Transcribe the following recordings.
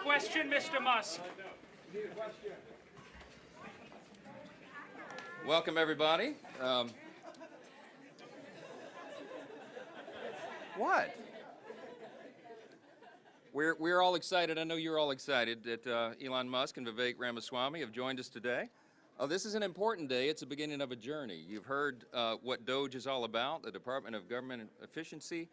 question, Mr. Musk. Welcome, everybody. What? We're all excited. I know you're all excited that Elon Musk and Vivek Ramaswamy have joined us today. This is an important day. It's the beginning of a journey. You've heard what Doge is all about, the Department of Government Efficiency.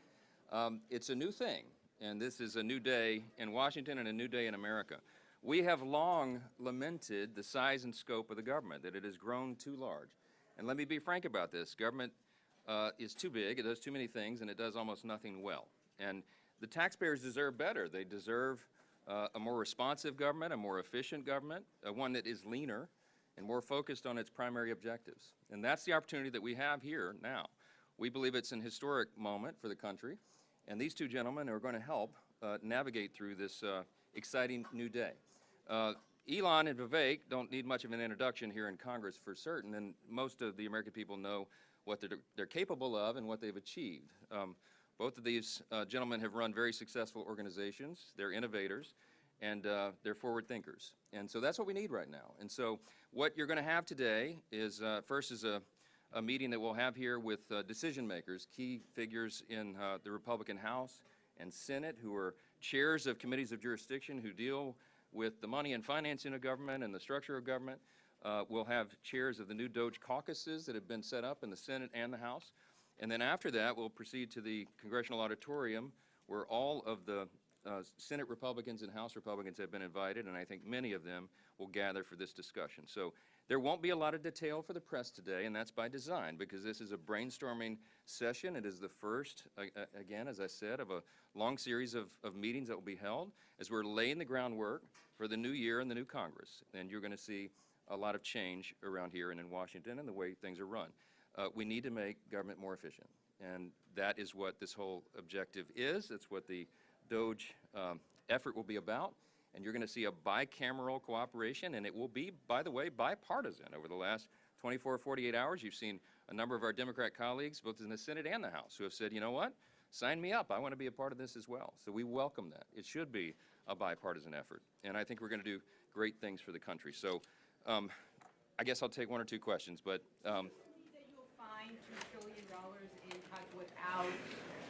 It's a new thing, and this is a new day in Washington and a new day in America. We have long lamented the size and scope of the government, that it has grown too large. And let me be frank about this. Government is too big, it does too many things, and it does almost nothing well. And the taxpayers deserve better. They deserve a more responsive government, a more efficient government, one that is leaner and more focused on its primary objectives. And that's the opportunity that we have here now. We believe it's an historic moment for the country, and these two gentlemen are going to help navigate through this exciting new day. Elon and Vivek don't need much of an introduction here in Congress for certain, and most of the American people know what they're capable of and what they've achieved. Both of these gentlemen have run very successful organizations. They're innovators, and they're forward thinkers. And so that's what we need right now. And so what you're going to have today is, first is a meeting that we'll have here with decision makers, key figures in the Republican House and Senate who are chairs of committees of jurisdiction who deal with the money and financing of government and the structure of government. We'll have chairs of the new Doge caucuses that have been set up in the Senate and the House. And then after that, we'll proceed to the Congressional Auditorium where all of the Senate Republicans and House Republicans have been invited, and I think many of them will gather for this discussion. So there won't be a lot of detail for the press today, and that's by design, because this is a brainstorming session. It is the first, again, as I said, of a long series of meetings that will be held as we're laying the groundwork for the new year and the new Congress. And you're going to see a lot of change around here and in Washington and the way things are run. We need to make government more efficient, and that is what this whole objective is. That's what the Doge effort will be about, and you're going to see a bicameral cooperation, and it will be, by the way, bipartisan. Over the last 24 or 48 hours, you've seen a number of our Democrat colleagues, both in the Senate and the House, who have said, you know what, sign me up. I want to be a part of this as well. So we welcome that. It should be a bipartisan effort, and I think we're going to do great things for the country. So I guess I'll take one or two questions, but $2 trillion in cuts without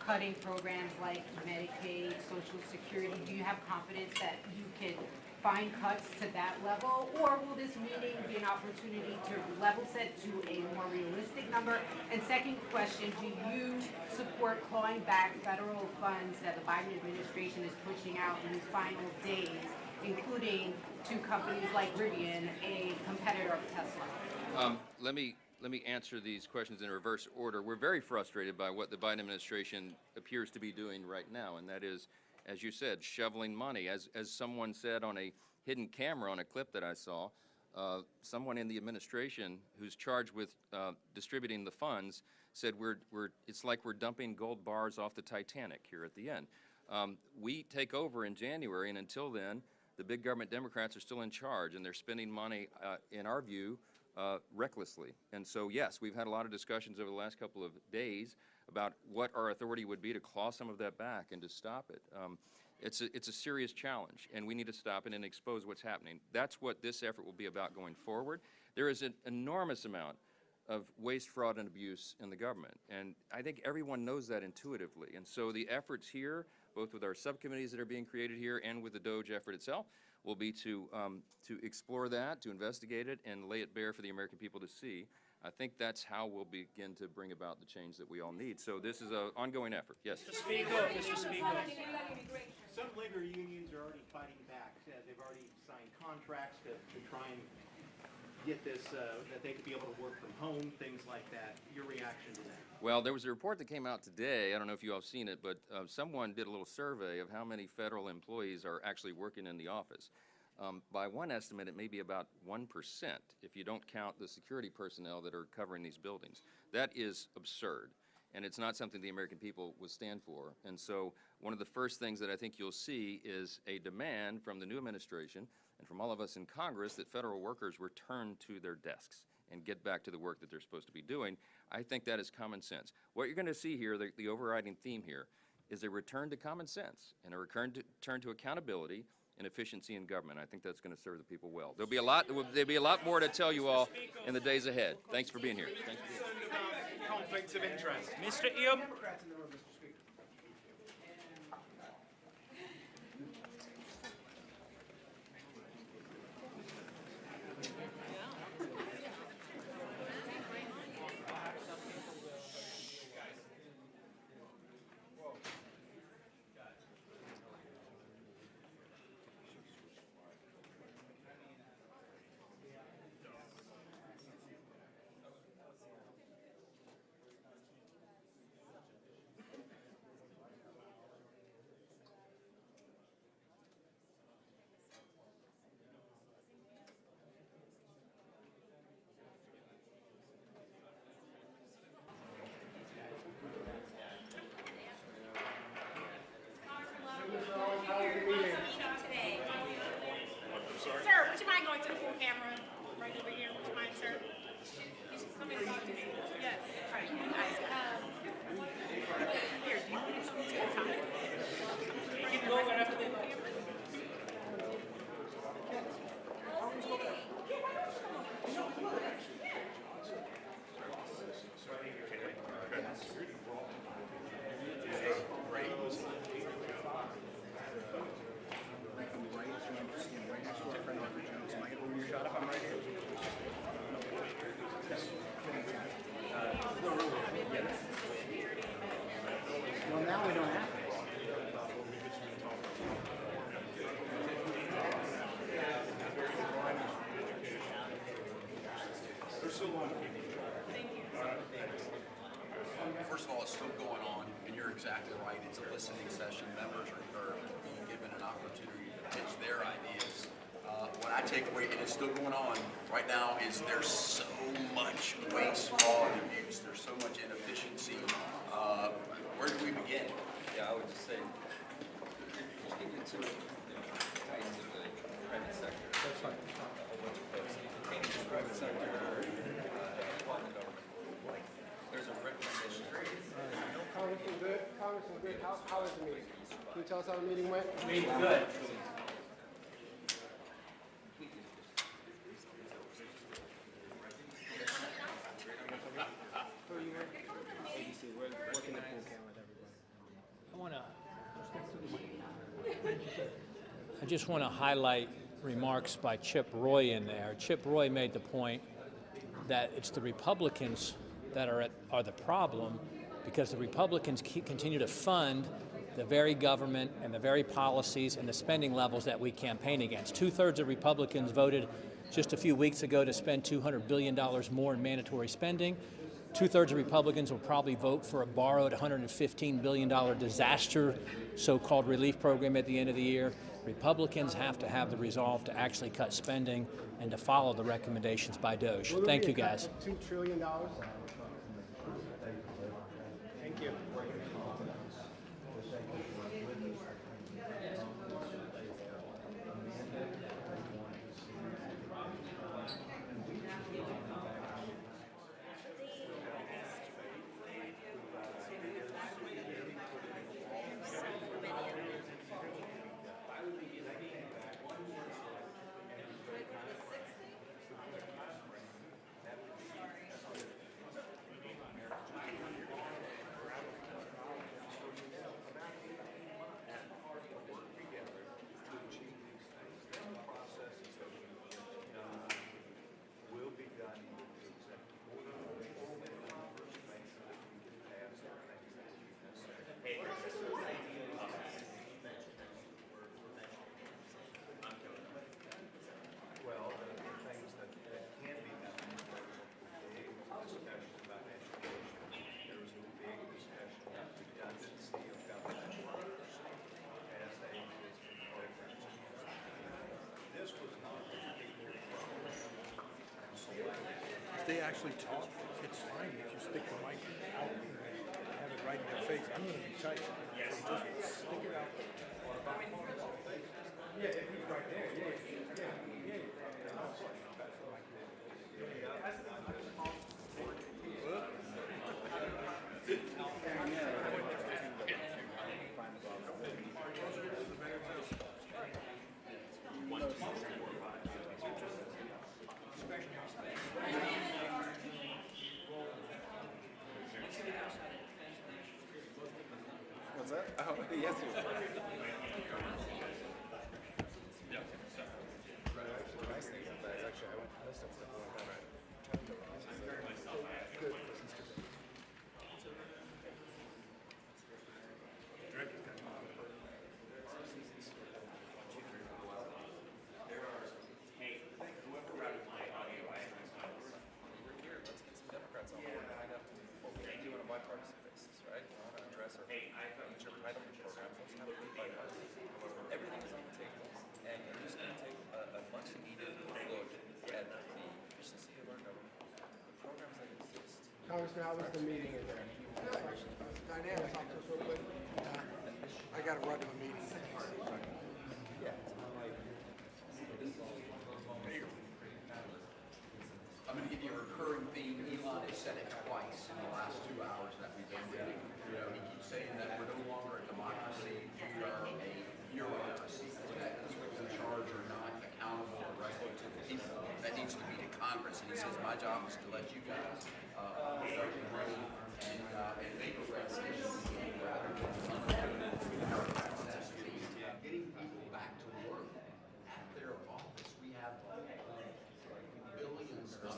cutting programs like Medicaid, Social Security. Do you have confidence that you can find cuts to that level, or will this meeting be an opportunity to level set to a more realistic number? And second question, do you support clawing back federal funds that the Biden administration is pushing out in these final days, including to companies like Rivian, a competitor of Tesla? Let me answer these questions in reverse order. We're very frustrated by what the Biden administration appears to be doing right now, and that is, as you said, shoveling money. As someone said on a hidden camera on a clip that I saw, someone in the administration who's charged with distributing the funds said it's like we're dumping gold bars off the Titanic here at the end. We take over in January, and until then, the big government Democrats are still in charge, and they're spending money, in our view, recklessly. And so, yes, we've had a lot of discussions over the last couple of days about what our authority would be to claw some of that back and to stop it. It's a serious challenge, and we need to stop it and expose what's happening. That's what this effort will be about going forward. There is an enormous amount of waste, fraud, and abuse in the government, and I think everyone knows that intuitively. And so the efforts here, both with our subcommittees that are being created here and with the Doge effort itself, will be to explore that, to investigate it, and lay it bare for the American people to see. I think that's how we'll begin to bring about the change that we all need. So this is an ongoing effort. Yes? Mr. Speaker, Mr. Speaker. Some labor unions are already fighting back. They've already signed contracts to try and get this, that they could be able to work from home, things like that. Your reaction to that? Well, there was a report that came out today. I don't know if you all have seen it, but someone did a little survey of how many federal employees are actually working in the office. By one estimate, it may be about 1% if you don't count the security personnel that are covering these buildings. That is absurd, and it's not something the American people would stand for. And so one of the first things that I think you'll see is a demand from the new administration and from all of us in Congress that federal workers return to their desks and get back to the work that they're supposed to be doing. I think that is common sense. What you're going to see here, the overriding theme here, is a return to common sense and a return to accountability and efficiency in government. I think that's going to serve the people well. There'll be a lot more to tell you all in the days ahead. Thanks for being here. Thanks for being here. Conflicts of interest. Mr. Ian. Sir, would you mind going to the full camera right over here? Would you mind, sir? Come in, yes. All right, you guys. Here, do you want to come to the time? You can go right after the camera. Well, now we don't have to. First of all, it's still going on, and you're exactly right. It's a listening session. Members are being given an opportunity to pitch their ideas. What I take away, and it's still going on right now, is there's so much waste, fraud, and abuse. There's so much inefficiency. Where do we begin? Yeah, I would just say, speaking to the titans of the private sector. That's fine. A whole bunch of folks containing the private sector, and the government. There's a recommendation. Congressman Good. Congressman Good. How was the meeting? Can you tell us how the meeting went? Meeting good. I just want to highlight remarks by Chip Roy in there. Chip Roy made the point that it's the Republicans that are the problem, because the Republicans continue to fund the very government and the very policies and the spending levels that we campaign against. 2/3 of Republicans voted just a few weeks ago to spend $200 billion more in mandatory spending. 2/3 of Republicans will probably vote for a borrowed $115 billion disaster so-called relief program at the end of the year. Republicans have to have the resolve to actually cut spending and to follow the recommendations by Doge. Thank you, guys. $2 trillion. Thank you. They actually talk, it's fine if you stick the mic out and have it right in their face. I'm gonna be tight. So just stick it out. Yeah, if he's right there, What's that? Oh, yes, you are. Nice thing about that is actually I went to this stuff a long time. Good. Democrats on board and find out what we can do on a bipartisan basis, right? We want to address our future entitlement programs. Let's have it be bipartisan. Everything is on the table, and we're just going to take a much needed look at the efficiency of our government, the programs that exist. Congressman, how was the meeting in there? Diane, talk to us real quick. I got to run to a meeting. I'm going to give you a recurring theme. Elon has said it twice in the last 2 hours that we've been meeting. You know, he keeps saying that we're no longer a democracy, we are a bureaucracy. That is in charge or not accountable directly to the people. That needs to be to Congress. And he says, my job is to let you guys vote and money and make a resolution rather than getting people back to work at their office. We have billions of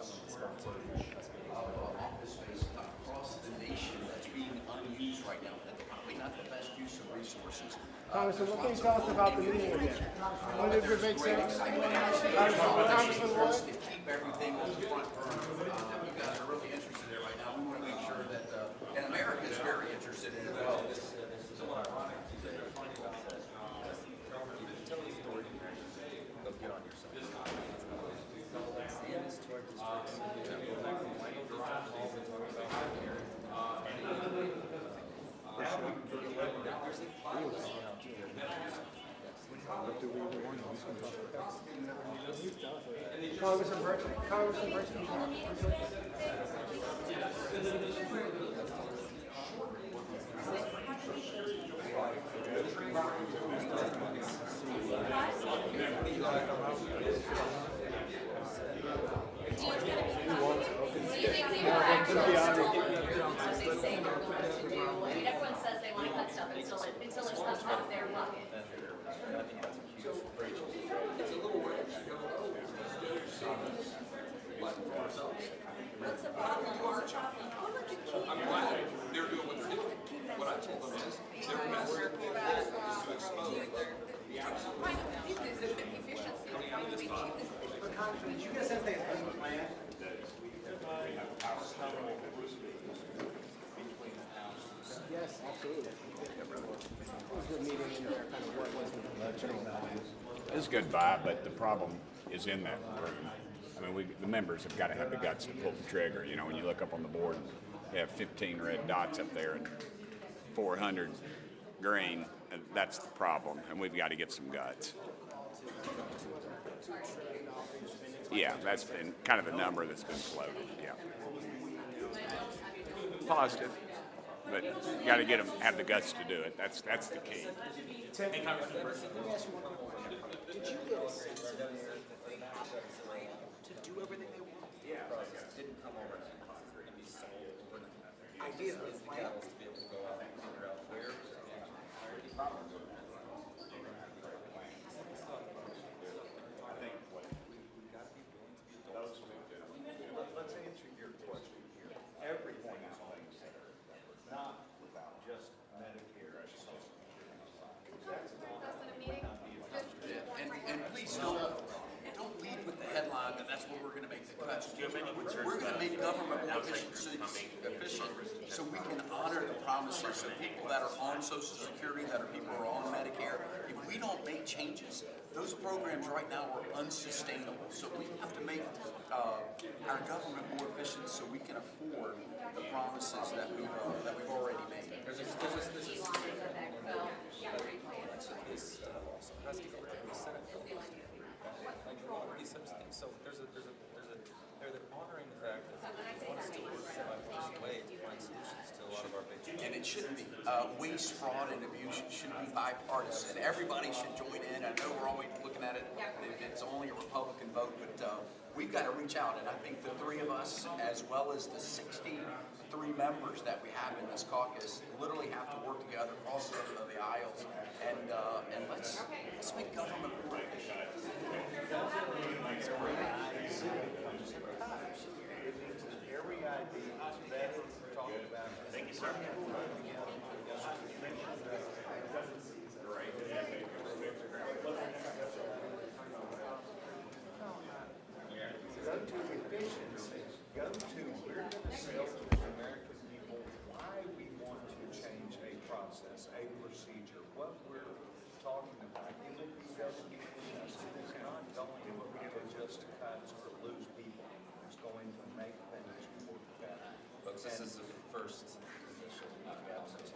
office space across the nation that's being unused right now. That's probably not the best use of resources. Congressman, what can you tell us about the meeting again? What did Vivek say? Congressman Roy? To keep everything on the front burner. You guys are really interested in it right now. We want to make sure that, and America is very interested in it as well. Tell the story. Go get on yourself. Send this to our districts. Go back to Michael Drive Hall and talk about security. Congressman Burke, Congressman Burke. Everyone says they want to cut stuff until it comes out of their pocket. What's the problem? What's the problem? I'm glad they're doing what they're doing. What I told them is their message is to expose the absolute. Congressman, did you get a sense they have a plan? Yes, absolutely. What was the meeting in there? Kind of what was the general value? It's a good vibe, but the problem is in that room. I mean, the members have got to have the guts to pull the trigger. You know, when you look up on the board, you have 15 red dots up there and 400 green. And that's the problem, and we've got to get some guts. Yeah, that's been kind of the number that's been floated. Yeah, positive, but you got to get them, have the guts to do it. That's the key. Tim, let me ask you one more. Did you get a sense of that they have a plan to do everything they want? Yeah, didn't come over as concrete and be sold overnight. Ideas Is the catalyst to be able to go out and figure out where and hire the problems. Let's answer your question here. Everything is being said, not about just Medicare and Social Security. That's not. And please don't lead with the headline that that's where we're going to make the cuts. We're going to make government more efficient so we can honor the promises of people that are on Social Security, that are people who are on Medicare. If we don't make changes, those programs right now are unsustainable. So we have to make our government more efficient so we can afford the promises that we've already made. This also has to go through the Senate. Like all these types of things. So they're honoring the fact that they want us to work in a bipartisan way to find solutions to a lot of our big challenges. And it shouldn't be. Waste, fraud, and abuse should be bipartisan. Everybody should join in. I know we're always looking at it if it's only a Republican vote, but we've got to reach out. And I think the three of us, as well as the 63 members that we have in this caucus, literally have to work together across the government work. Every idea that we're talking about. Thank you, sir. Go to efficiency. Go to we're going to sell to the American people why we want to change a process, a procedure, what we're talking about. It will be just. It's not going to just cut or lose people. It's going to make things work better. Folks, this is the first initial opportunity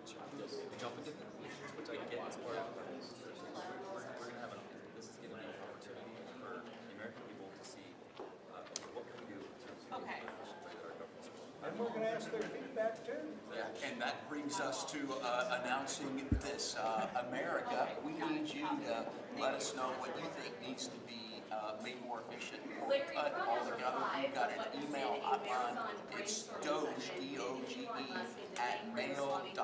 to jump into conclusions, which I get as part of the we're going to have this is going to be an opportunity for the American people to see what can we do to Okay. our government's going. And we're going to ask their feedback too. Yeah, and that brings us to announcing this. America, we need you to let us know what you think needs to be made more efficient, or cut altogether. We've got an email hotline. It's Doge, D-O-G-E, at mail.house.gov.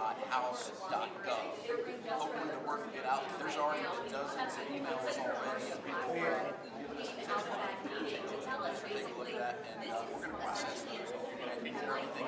Hopefully they're working it out. There's already dozens of emails already. And people are take a look at that, and we're going to process those and everything.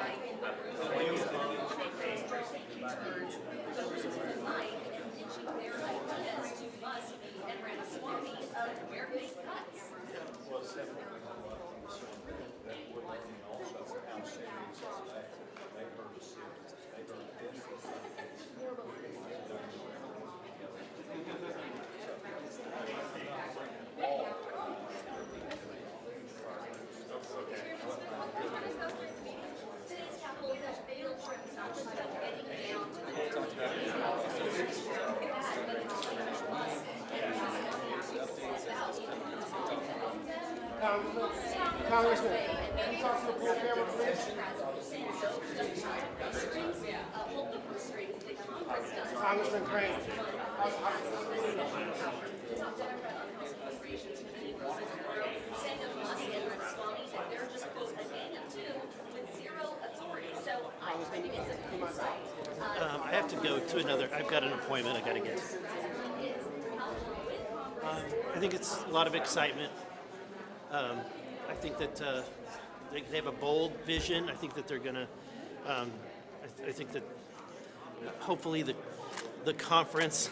Congressman, can you talk to the full camera, please? Congressman Crane. I have to go to another. I've got an appointment I got to get. I think it's a lot of excitement. I think that they have a bold vision. I think that they're going to. I think that hopefully the conference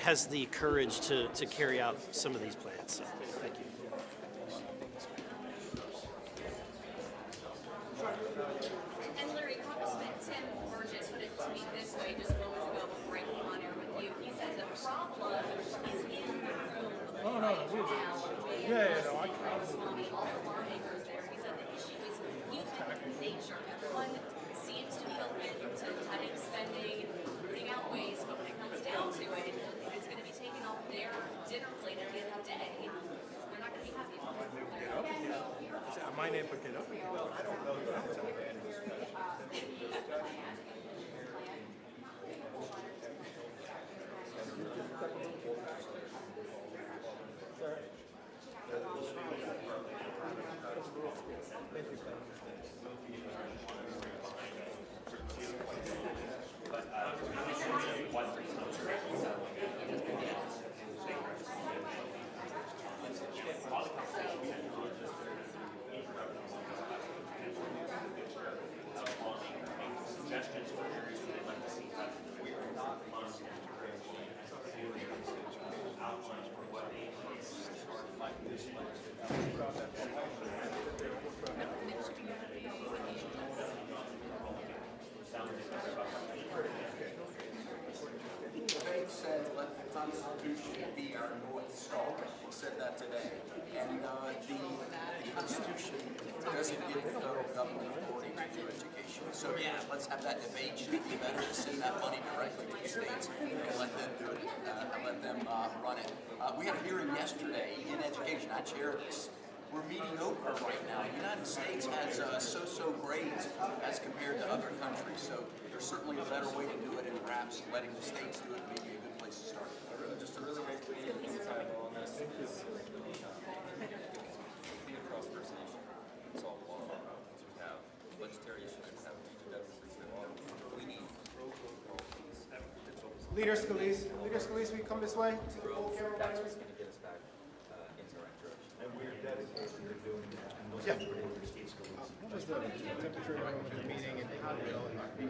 has the courage to carry out some of these plans. So, thank you. And Larry, Congressman Tim Burgess put it to me this way just moments ago before I came on air with you. He said the problem is in the room. No. Ramaswamy, all the lawmakers there. He said the issue is human in nature. Everyone seems to be open to cutting spending, rooting out waste, but when it comes down to it, if it's going to be taken off their dinner plate at the end of the day, they're not going to be happy. My name would get up. I don't know. Vivek said, let the Constitution be our North Star. He said that today. And the Constitution doesn't give the federal government authority to do education. So yeah, let's have that debate. Should it be better to send that money directly to the states and let them do it, and let them run it? We had a hearing yesterday in education. I chair this. We're mediocre right now. The United States has so-so grades as compared to other countries. So there's certainly a better way to do it, and perhaps letting the states do it may be a good place to start. Just a really great title on this is be a cross-person issue. Solve a lot of our problems. We have budgetary issues, we have region deficits, we need all these to focus Leader Scalise, will you come this way to the full camera? That's what's going to get us back into the right direction. And we're dedicated to doing that. What was the temperature of the meeting and how did it all happen?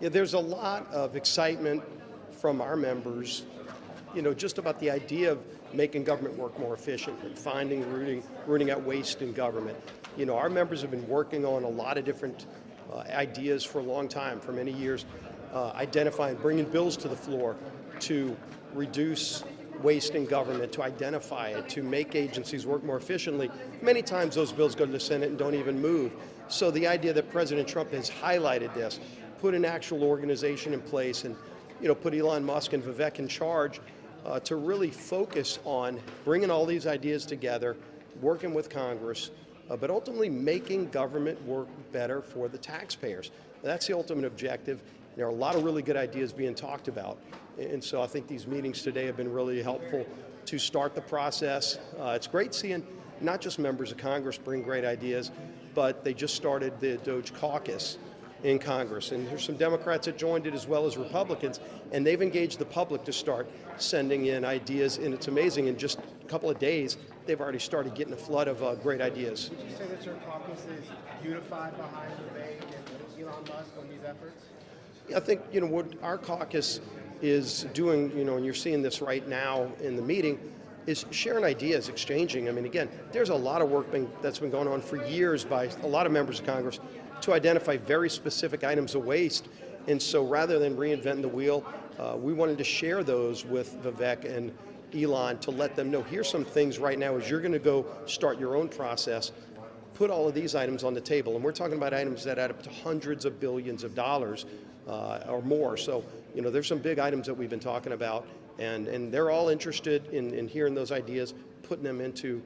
Yeah, there's a lot of excitement from our members, just about the idea of making government work more efficiently, rooting out waste in government. Our members have been working on a lot of different ideas for a long time, for many years, identifying, bringing bills to the floor to reduce waste in government, to identify it, to make agencies work more efficiently. Many times those bills go to the Senate and don't even move. So the idea that President Trump has highlighted this, put an actual organization in place and put Elon Musk and Vivek in charge to really focus on bringing all these ideas together, working with Congress, but ultimately making government work better for the taxpayers. That's the ultimate objective. There are a lot of really good ideas being talked about. And so I think these meetings today have been really helpful to start the process. It's great seeing not just members of Congress bring great ideas, but they just started the Doge caucus in Congress. And there's some Democrats that joined it as well as Republicans, and they've engaged the public to start sending in ideas, and it's amazing. In just a couple of days, they've already started getting a flood of great ideas. Would you say that your caucus is unified behind Vivek and Elon Musk on these efforts? I think, what our caucus is doing, and you're seeing this right now in the meeting, is sharing ideas, exchanging. I mean, again, there's a lot of work that's been going on for years by a lot of members of Congress to identify very specific items of waste. And so rather than reinventing the wheel, we wanted to share those with Vivek and Elon to let them know, here's some things right now as you're going to go start your own process, put all of these items on the table. And we're talking about items that add up to hundreds of billions of dollars or more. So, there's some big items that we've been talking about, and they're all interested in hearing those ideas, putting them into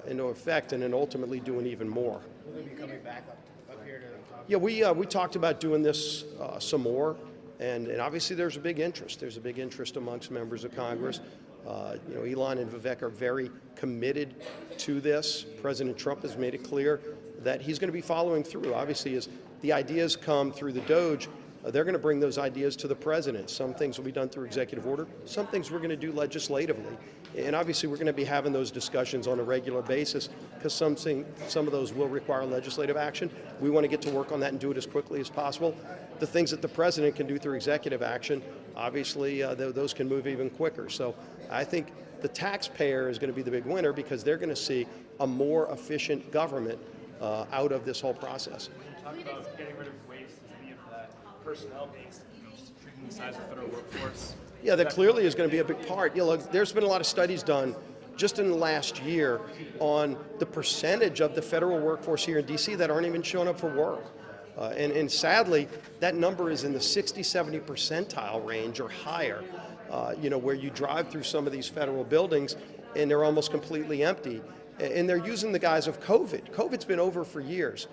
effect, and then ultimately doing even more. Will they be coming back up here to talk? Yeah, we talked about doing this some more, and obviously there's a big interest. There's a big interest amongst members of Congress. Elon and Vivek are very committed to this. President Trump has made it clear that he's going to be following through. Obviously, as the ideas come through the Doge, they're going to bring those ideas to the president. Some things will be done through executive order. Some things we're going to do legislatively. And obviously, we're going to be having those discussions on a regular basis because some of those will require legislative action. We want to get to work on that and do it as quickly as possible. The things that the president can do through executive action, obviously, those can move even quicker. So I think the taxpayer is going to be the big winner because they're going to see a more efficient government out of this whole process. Talk about getting rid of waste as being personnel based, shrinking the size of the federal workforce. Yeah, that clearly is going to be a big part. Look, there's been a lot of studies done just in the last year on the percentage of the federal workforce here in D.C. that aren't even showing up for work. And sadly, that number is in the 60-70 percentile range or higher, where you drive through some of these federal buildings and they're almost completely empty. And they're using the guise of COVID. COVID's been over for years.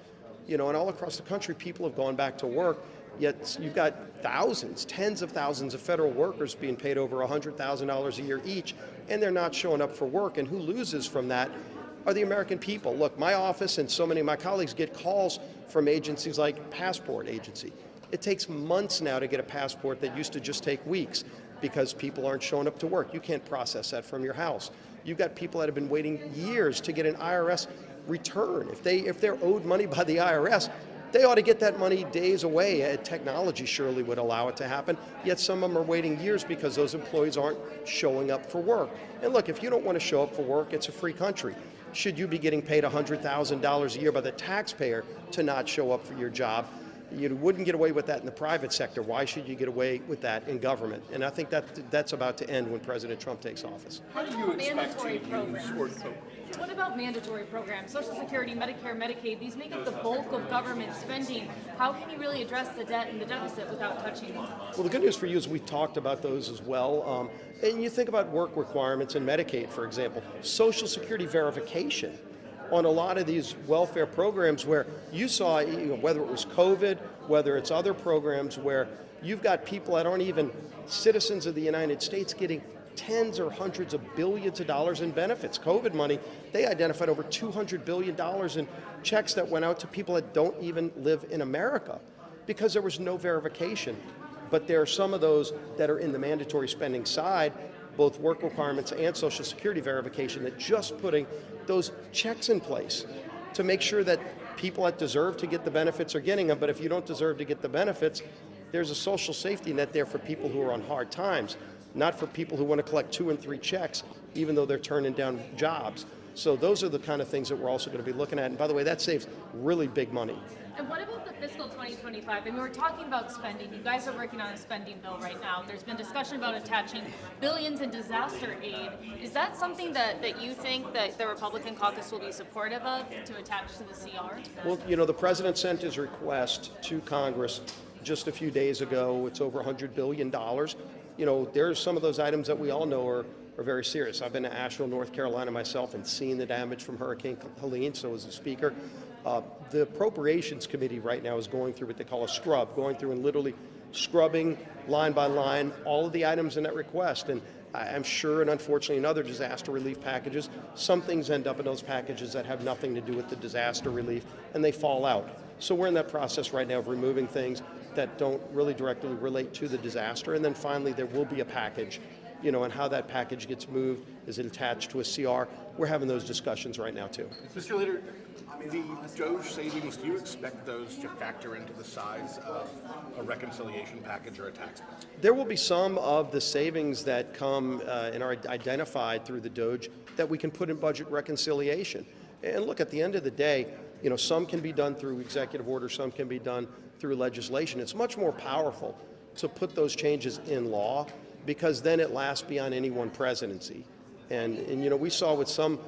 And all across the country, people have gone back to work. Yet you've got thousands, tens of thousands of federal workers being paid over $100,000 a year each, and they're not showing up for work. And who loses from that are the American people. Look, my office and so many of my colleagues get calls from agencies like Passport Agency. It takes months now to get a passport that used to just take weeks because people aren't showing up to work. You can't process that from your house. You've got people that have been waiting years to get an IRS return. If they're owed money by the IRS, they ought to get that money days away. Technology surely would allow it to happen, yet some of them are waiting years because those employees aren't showing up for work. And look, if you don't want to show up for work, it's a free country. Should you be getting paid $100,000 a year by the taxpayer to not show up for your job? You wouldn't get away with that in the private sector. Why should you get away with that in government? And I think that's about to end when President Trump takes office. How do you expect to use What about mandatory programs? Social Security, Medicare, Medicaid, these make up the bulk of government spending. How can you really address the debt and the deficit without touching them? Well, the good news for you is we talked about those as well. And you think about work requirements in Medicaid, for example, Social Security verification on a lot of these welfare programs where you saw, whether it was COVID, whether it's other programs where you've got people that aren't even citizens of the United States getting tens or hundreds of billions of dollars in benefits. COVID money, they identified over $200 billion in checks that went out to people that don't even live in America because there was no verification. But there are some of those that are in the mandatory spending side, both work requirements and Social Security verification, that just putting those checks in place to make sure that people that deserve to get the benefits are getting them, but if you don't deserve to get the benefits, there's a social safety net there for people who are on hard times, not for people who want to collect 2 and 3 checks, even though they're turning down jobs. So those are the kind of things that we're also going to be looking at. And by the way, that saves really big money. And what about the fiscal 2025? I mean, we're talking about spending. You guys are working on a spending bill right now. There's been discussion about attaching billions in disaster aid. Is that something that you think that the Republican caucus will be supportive of to attach to the CR? Well, you know, the president sent his request to Congress just a few days ago. It's over $100 billion. You know, there's some of those items that we all know are very serious. I've been to Asheville, North Carolina myself and seen the damage from Hurricane Helene, so as the speaker. The Appropriations Committee right now is going through what they call a scrub, going through and literally scrubbing line by line all of the items in that request. And I'm sure, and unfortunately in other disaster relief packages, some things end up in those packages that have nothing to do with the disaster relief, and they fall out. So we're in that process right now of removing things that don't really directly relate to the disaster. And then finally, there will be a package, you know, and how that package gets moved. Is it attached to a CR? We're having those discussions right now, too. Mr. Leader, the Doge savings, do you expect those to factor into the size of a reconciliation package or a tax bill? There will be some of the savings that come and are identified through the Doge that we can put in budget reconciliation. And look, at the end of the day, you know, some can be done through executive order, some can be done through legislation. It's much more powerful to put those changes in law because then it lasts beyond any one presidency. And you know, we saw with some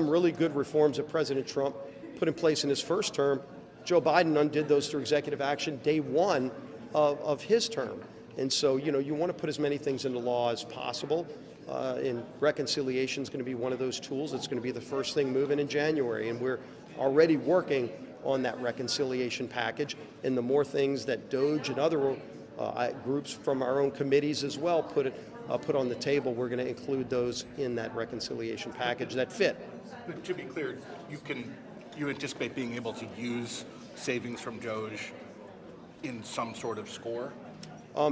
really good reforms that President Trump put in place in his first term, Joe Biden undid those through executive action day one of his term. And so, you know, you want to put as many things into law as possible. And reconciliation is going to be one of those tools. It's going to be the first thing moving in January. And we're already working on that reconciliation package. And the more things that Doge and other groups from our own committees as well put on the table, we're going to include those in that reconciliation package that fit. But to be clear, you anticipate being able to use savings from Doge in some sort of score?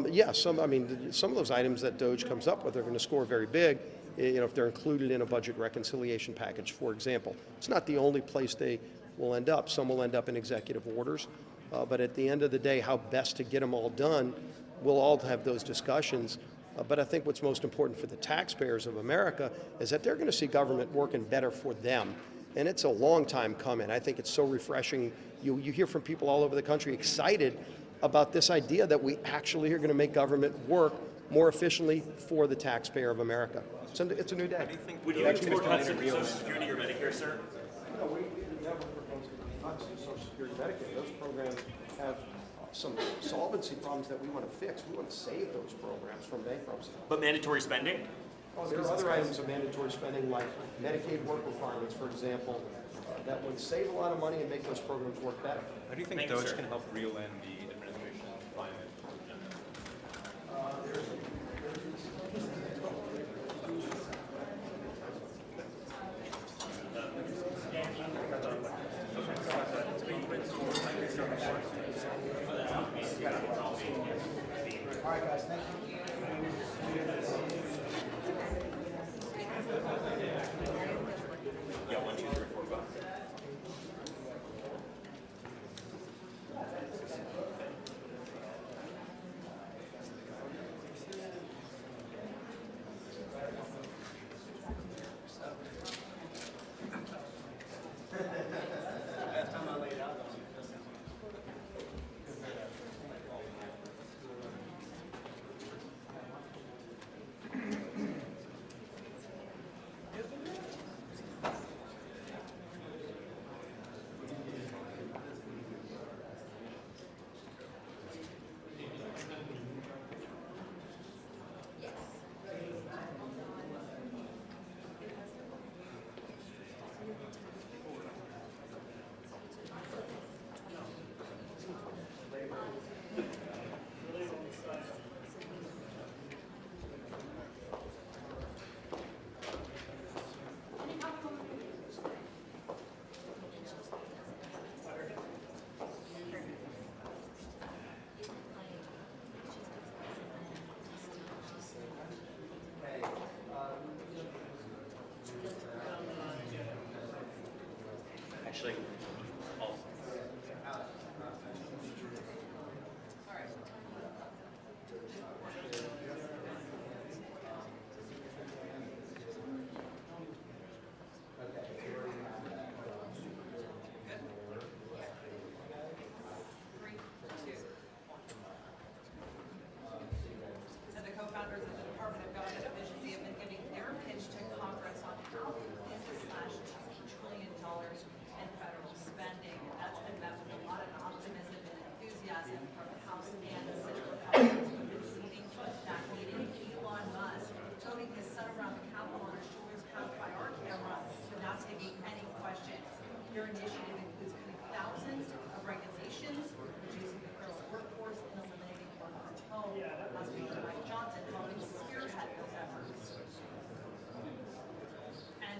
Yeah, some of those items that Doge comes up with are going to score very big, you know, if they're included in a budget reconciliation package, for example. It's not the only place they will end up. Some will end up in executive orders. But at the end of the day, how best to get them all done, we'll all have those discussions. But I think what's most important for the taxpayers of America is that they're going to see government working better for them. And it's a long time coming. I think it's so refreshing. You hear from people all over the country excited about this idea that we actually are going to make government work more efficiently for the taxpayer of America. It's a new day. Would you export cuts to Social Security or Medicare, sir? No, we never proposed cuts to Social Security and Medicare. Those programs have some solvency problems that we want to fix. We want to save those programs from bankruptcy. But mandatory spending? Oh, there are other items of mandatory spending like Medicaid work requirements, for example, that would save a lot of money and make those programs work better. How do you think Doge can help reel in the administration climate? All right, guys, thank you. Yeah, 1, 2, 3, 4, 5.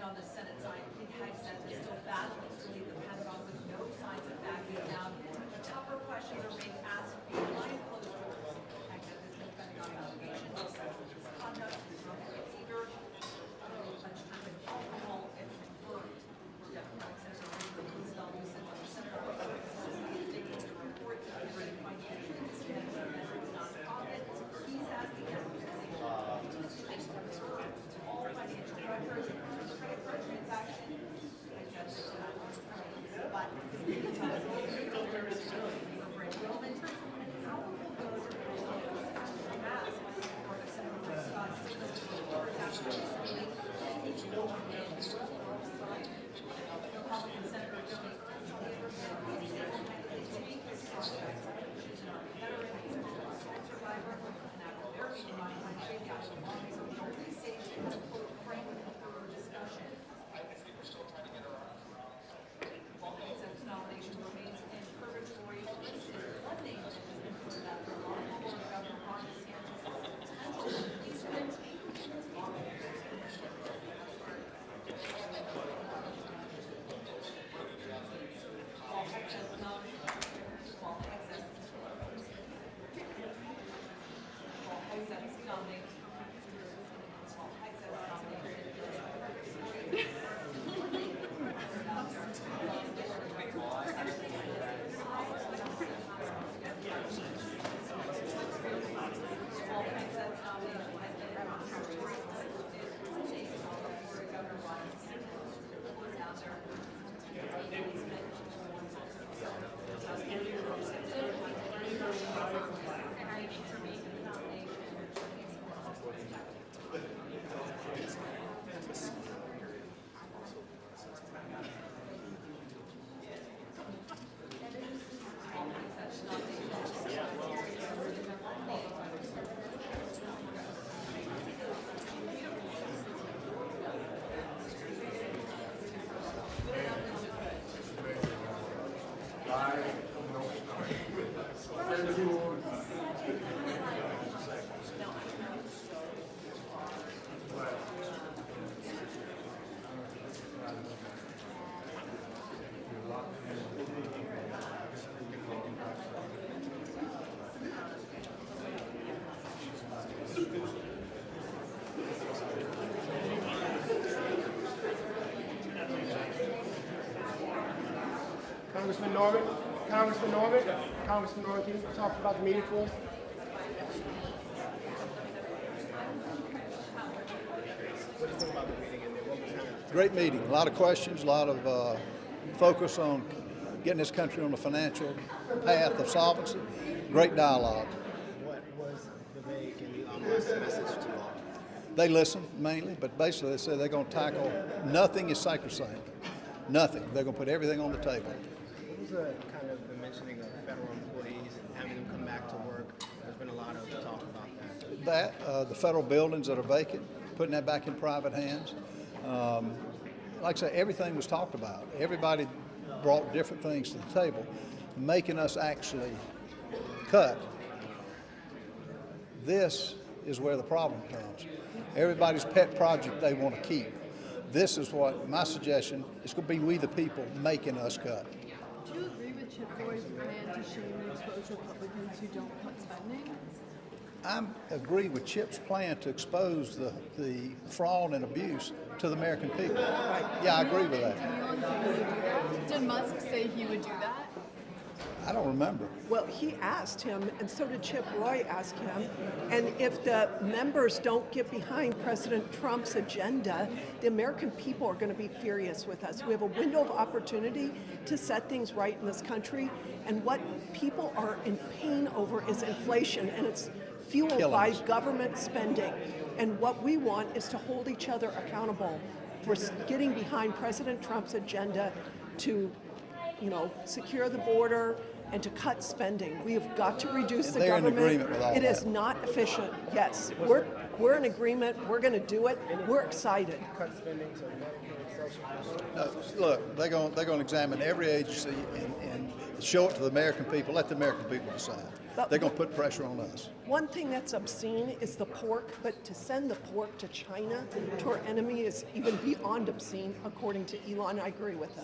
on the Senate side, it has said they're still battling to leave the Pentagon with no signs of backing down. The tougher questions are being asked behind closed doors. Except there's no Pentagon allegations of sexual misconduct, it's either alcohol and confirmed. Democratic Senator Elon Musk on the Senate reports that there's financial mismanagement efforts nonprofit. He's asking organizations all financial records and credit card transactions. But Congressman Norman, can you talk about the meeting for us? What do you think about the meeting and what was happening? Great meeting, a lot of questions, a lot of focus on getting this country on the financial path of solvency. Great dialogue. What was Vivek and Elon Musk's message to all? They listened mainly, but basically they said they're going to tackle, nothing is sacrosanct. Nothing. They're going to put everything on the table. What was kind of the mentioning of federal employees and having them come back to work? There's been a lot of talk about that. The federal buildings that are vacant, putting that back in private hands. Like I say, everything was talked about. Everybody brought different things to the table, making us actually cut. This is where the problem comes. Everybody's pet project they want to keep. This is what my suggestion is going to be, we the people making us cut. Do you agree with Chip Roy's plan to shame and expose Republicans who don't cut spending? I agree with Chip's plan to expose the fraud and abuse to the American people. Right. Yeah, I agree with that. Did Musk say he would do that? I don't remember. Well, he asked him, and so did Chip Roy ask him. And if the members don't get behind President Trump's agenda, the American people are going to be furious with us. We have a window of opportunity to set things right in this country. And what people are in pain over is inflation, and it's fueled by government spending. And what we want is to hold each other accountable for getting behind President Trump's agenda to, secure the border and to cut spending. We have got to reduce the government. In agreement with all It that. is not efficient. Yes, we're in agreement. We're going to do it. We're excited. Cut spending to Medicaid, Social Security. Look, they're going to examine every agency and show it to the American people, let the American people decide. But They're going to put pressure on us. One thing that's obscene is the pork, but to send the pork to China, to our enemy, is even beyond obscene, according to Elon. I agree with him.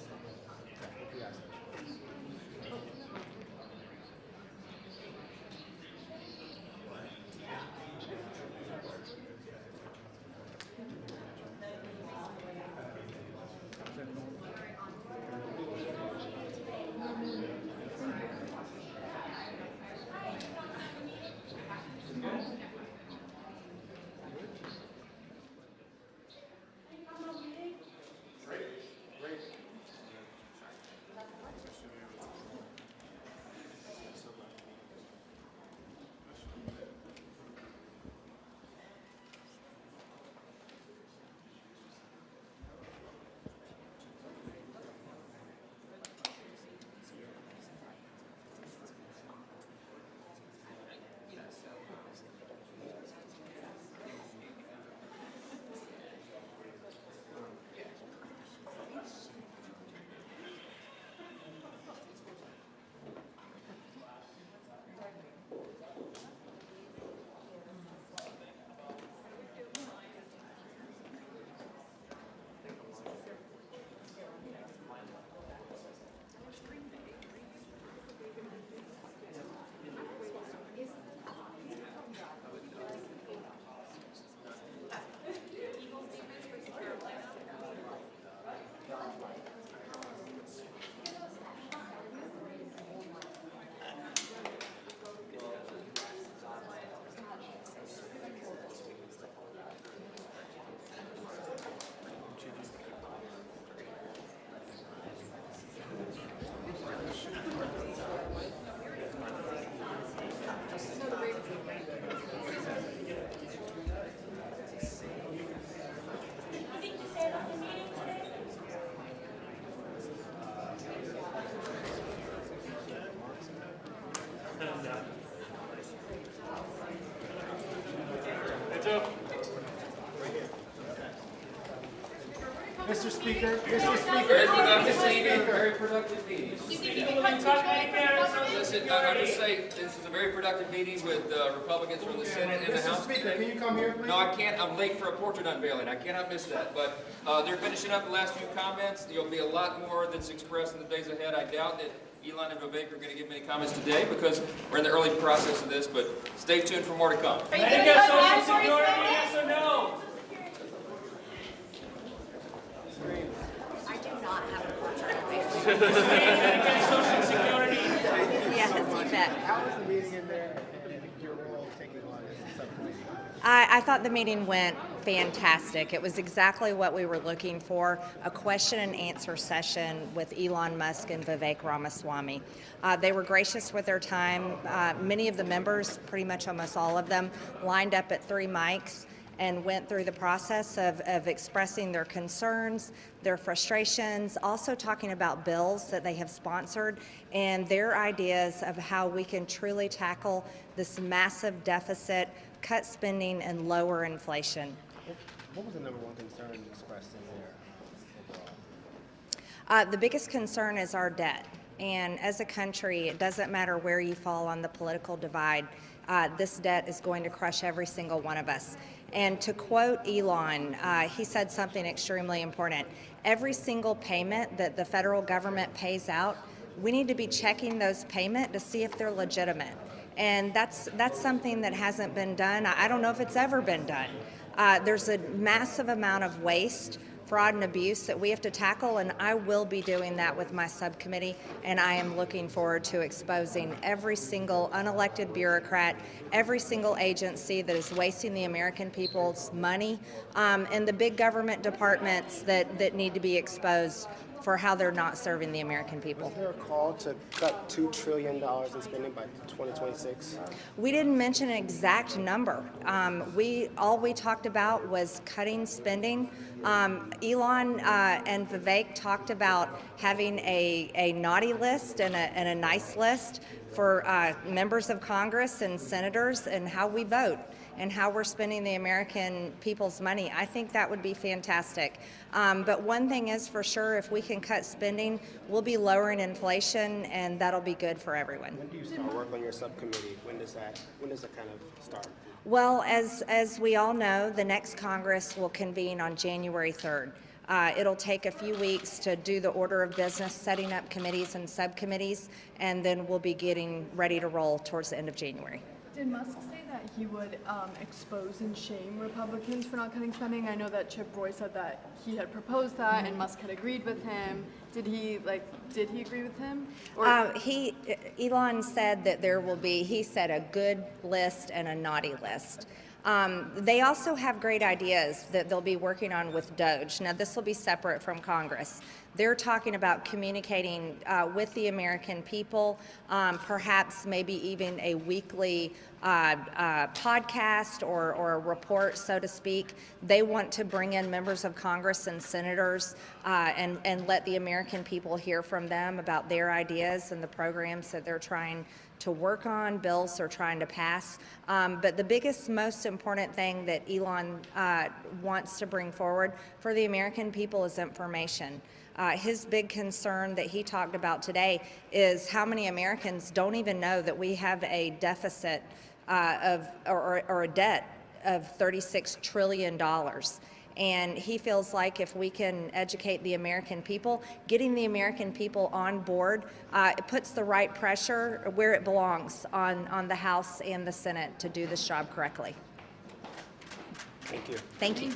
Mr. Speaker, Very productive meeting. Listen, I'm just saying, this is a very productive meeting with Republicans from the Senate and the House. Mr. Speaker, can you come here, please? No, I can't. I'm late for a portrait unveiling. I cannot miss that. But they're finishing up the last few comments. There'll be a lot more that's expressed in the days ahead. I doubt that Elon and Vivek are going to give many comments today because we're in the early process of this, but stay tuned for more to come. Social Security, yes or no? I do not have a portrait of me. Social Security? Yes, you bet. How was the meeting in there and your role taking on as a subcommittee? I thought the meeting went fantastic. It was exactly what we were looking for, a question and answer session with Elon Musk and Vivek Ramaswamy. They were gracious with their time. Many of the members, pretty much almost all of them, lined up at 3 mics and went through the process of expressing their concerns, their frustrations, also talking about bills that they have sponsored and their ideas of how we can truly tackle this massive deficit, cut spending, and lower inflation. What was the number one concern expressed in there overall? The biggest concern is our debt. And as a country, it doesn't matter where you fall on the political divide, this debt is going to crush every single one of us. And to quote Elon, he said something extremely important. Every single payment that the federal government pays out, we need to be checking those payments to see if they're legitimate. And that's something that hasn't been done. I don't know if it's ever been done. There's a massive amount of waste, fraud, and abuse that we have to tackle, and I will be doing that with my subcommittee, and I am looking forward to exposing every single unelected bureaucrat, every single agency that is wasting the American people's money, and the big government departments that need to be exposed for how they're not serving the American people. Was there a call to cut $2 trillion in spending by 2026? We didn't mention an exact number. All we talked about was cutting spending. Elon and Vivek talked about having a naughty list and a nice list for members of Congress and senators and how we vote. and how we're spending the American people's money, I think that would be fantastic. But one thing is for sure, if we can cut spending, we'll be lowering inflation, and that'll be good for everyone. When do you start work on your subcommittee? When does that kind of start? Well, as we all know, the next Congress will convene on January 3rd. It'll take a few weeks to do the order of business, setting up committees and subcommittees, and then we'll be getting ready to roll towards the end of January. Did Musk say that he would expose and shame Republicans for not cutting spending? I know that Chip Roy said that he had proposed that and Musk had agreed with him. Did he agree with him? Elon said that there will be, he said, a good list and a naughty list. They also have great ideas that they'll be working on with Doge. Now, this will be separate from Congress. They're talking about communicating with the American people, perhaps maybe even a weekly podcast or a report, so to speak. They want to bring in members of Congress and senators and let the American people hear from them about their ideas and the programs that they're trying to work on, bills they're trying to pass. But the biggest, most important thing that Elon wants to bring forward for the American people is information. His big concern that he talked about today is how many Americans don't even know that we have a deficit or a debt of $36 trillion. And he feels like if we can educate the American people, getting the American people on board, it puts the right pressure where it belongs on the House and the Senate to do this job correctly. Thank you. Thank you.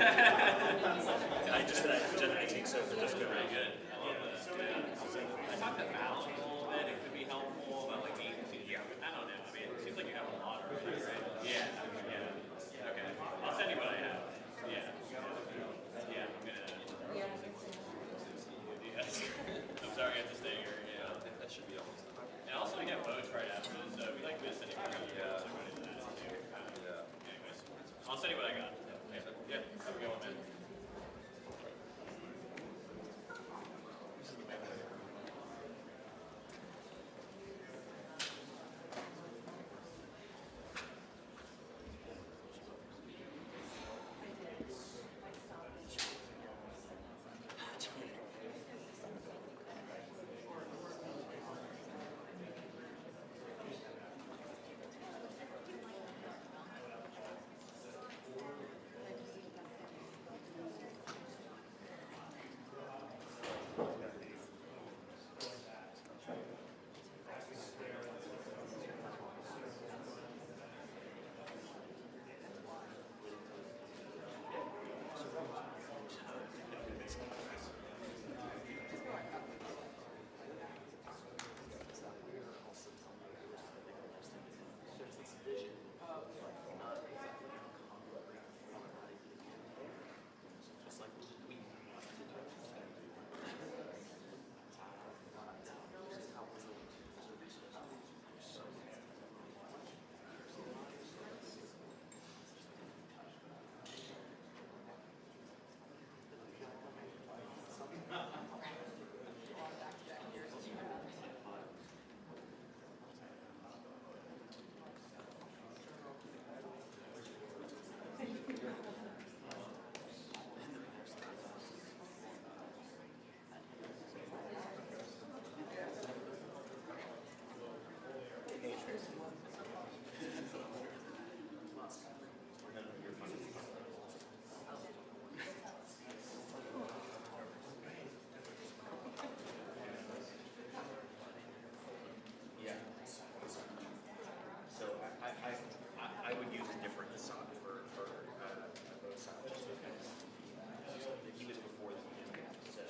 I just I think so for just very good. I talked to Val a little bit. It could be helpful, but like yeah, I don't know. I mean, it seems like you have a lot already, right? Yeah. Okay. I'll send you what I have. Yeah. Yeah. I'm gonna. Yes. I'm sorry I have to stay here. Yeah. That should be almost done. And also we got votes right after this, so if you like miss anything, Yeah. Anyways, I'll send you what I got. Yeah. Have a good one, man. I would use a different Assad for both sides. He was before the meeting, so.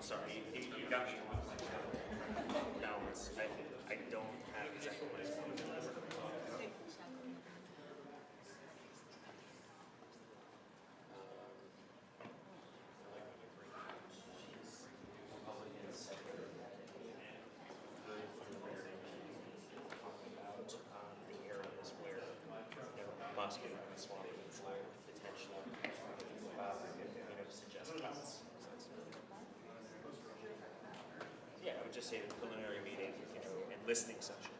Sorry, you got me. No, I don't have exactly what it's called. Musk and Ramaswamy for potential, suggest cuts. Yeah, I would just say the preliminary meeting, and listening session.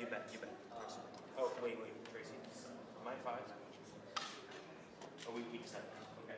You bet. Tracy. Oh, wait, Tracy. Am I 5? Oh, we just had. Okay.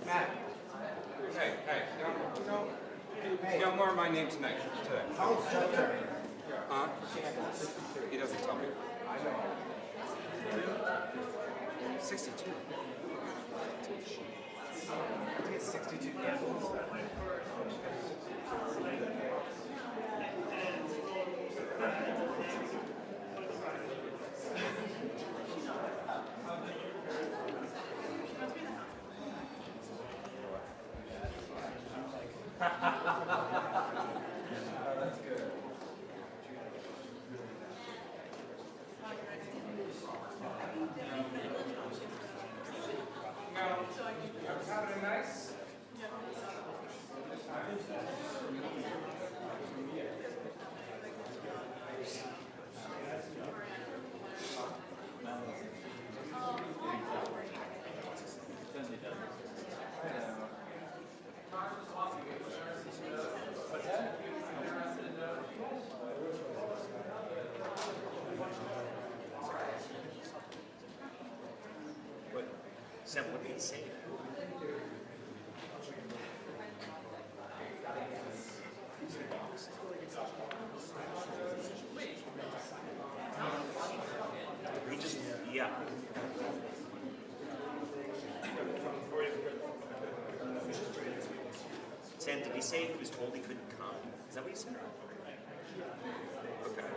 Matt. Hey, don't learn my name tonight. Today. Huh? He doesn't tell me. I know. 62. I think it's 62 candles. That's good. No, I was having a nice. What, Sam, what did he say? He just, yeah. Sam, did he say he was told he couldn't come? Is that what he said? Okay.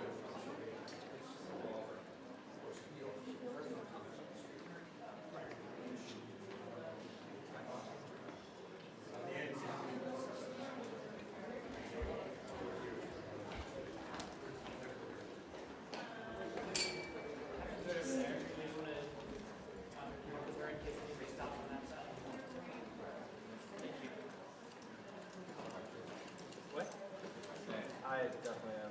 What? I definitely am.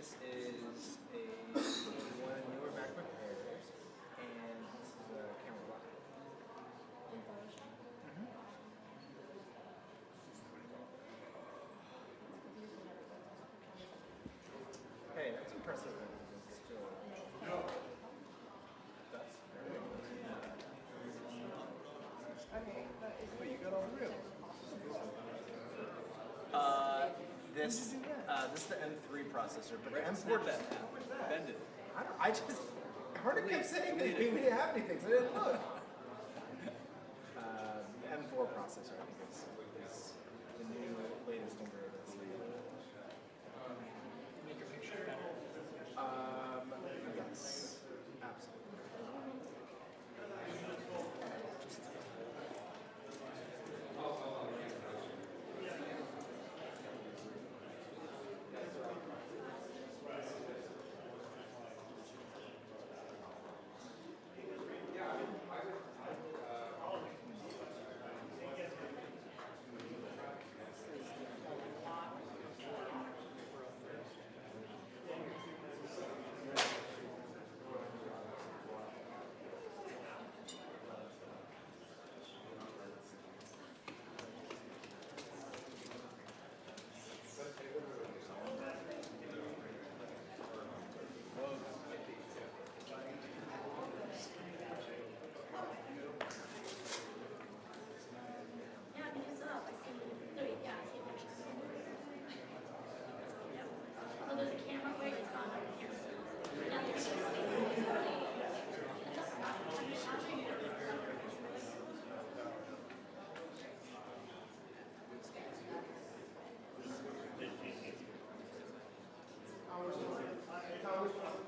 This is one of the newer MacBook Airs, and this is a camera block. Hey, that's impressive. It's still. That's very Wait, you got all real. This is the M3 processor, but the M4 bend it. I just Harder kept saying that we didn't have anything, so I didn't look. The M4 processor, I think, is the new latest and greatest. Make your picture better. Yes, absolutely.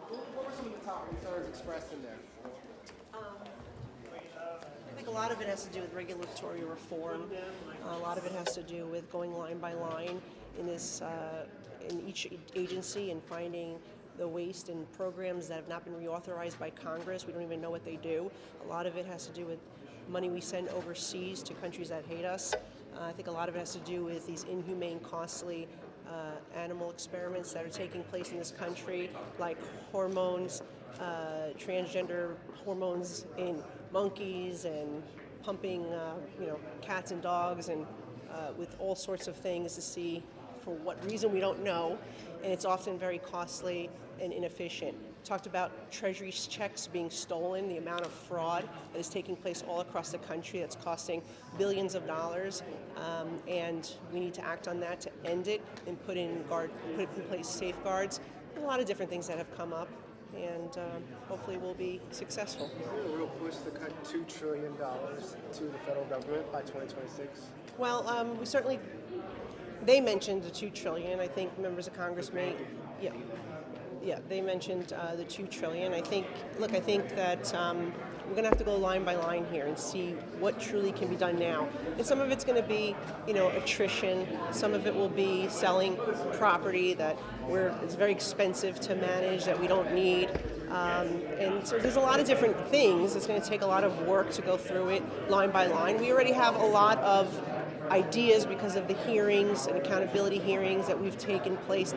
What were some of the top concerns expressed in there? I think a lot of it has to do with regulatory reform. A lot of it has to do with going line by line in this, in each agency and finding the waste and programs that have not been reauthorized by Congress. We don't even know what they do. A lot of it has to do with money we send overseas to countries that hate us. I think a lot of it has to do with these inhumane, costly animal experiments that are taking place in this country, like hormones, transgender hormones in monkeys, and pumping, cats and dogs, and with all sorts of things to see for what reason we don't know, and it's often very costly and inefficient. Talked about Treasury checks being stolen, the amount of fraud that is taking place all across the country that's costing billions of dollars, and we need to act on that to end it and put in place safeguards. A lot of different things that have come up, and hopefully we'll be successful. Is there a real push to cut $2 trillion to the federal government by 2026? Well, we certainly, they mentioned the $2 trillion. I think members of Congress may, they mentioned the $2 trillion. I think that we're going to have to go line by line here and see what truly can be done now. And some of it's going to be, attrition. Some of it will be selling property that it's very expensive to manage, that we don't need. And so there's a lot of different things. It's going to take a lot of work to go through it line by line. We already have a lot of ideas because of the hearings and accountability hearings that have taken place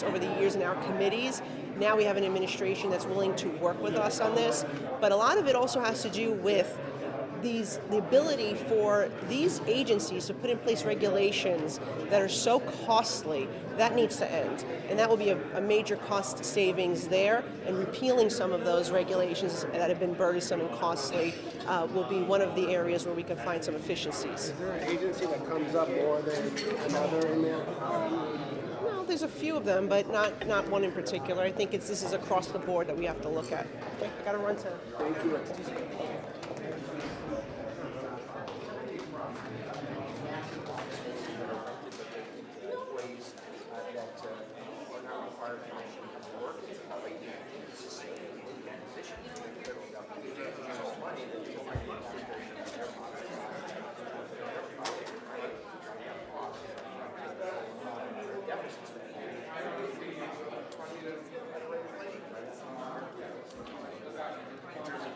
over the years in our committees. Now we have an administration that's willing to work with us on this, but a lot of it also has to do with the ability for these agencies to put in place regulations that are so costly. That needs to end, and that will be a major cost savings there, and repealing some of those regulations that have been burdensome and costly will be one of the areas where we can find some efficiencies. Is there an agency that comes up more than another in there? No, there's a few of them, but not one in particular. I think this is across the board that we have to look at. Okay, I got to run to. Thank you.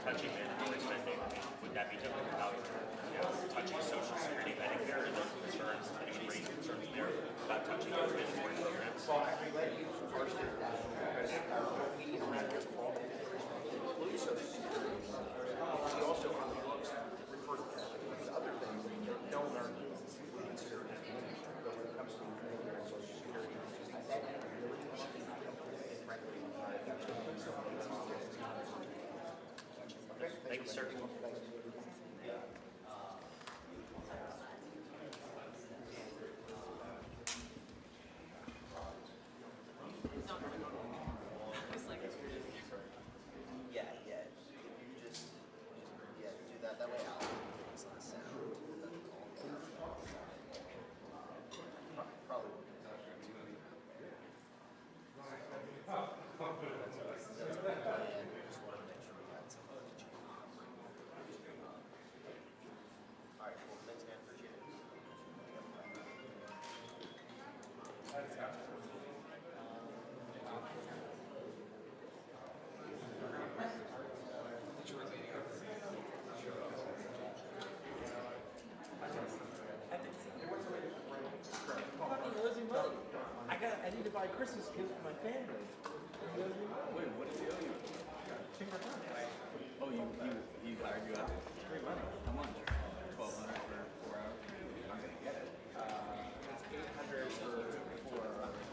Touching mandatory spending, would that be our standard, because our media around here quality includes social security. He also looks referred to other things that don't are considered. But when it comes to Medicare and social security, I think Thank you, sir. Yeah, yeah. You just do that. That way out. It's not sound. Probably. All right, well, thanks, man. Appreciate it. I need to buy a Christmas gift for my family. Wait, what did he owe you? Oh, you hired you out? Great money. How much? $1,200 for 4 hours. I'm gonna get it. It's $800 for 4 hours.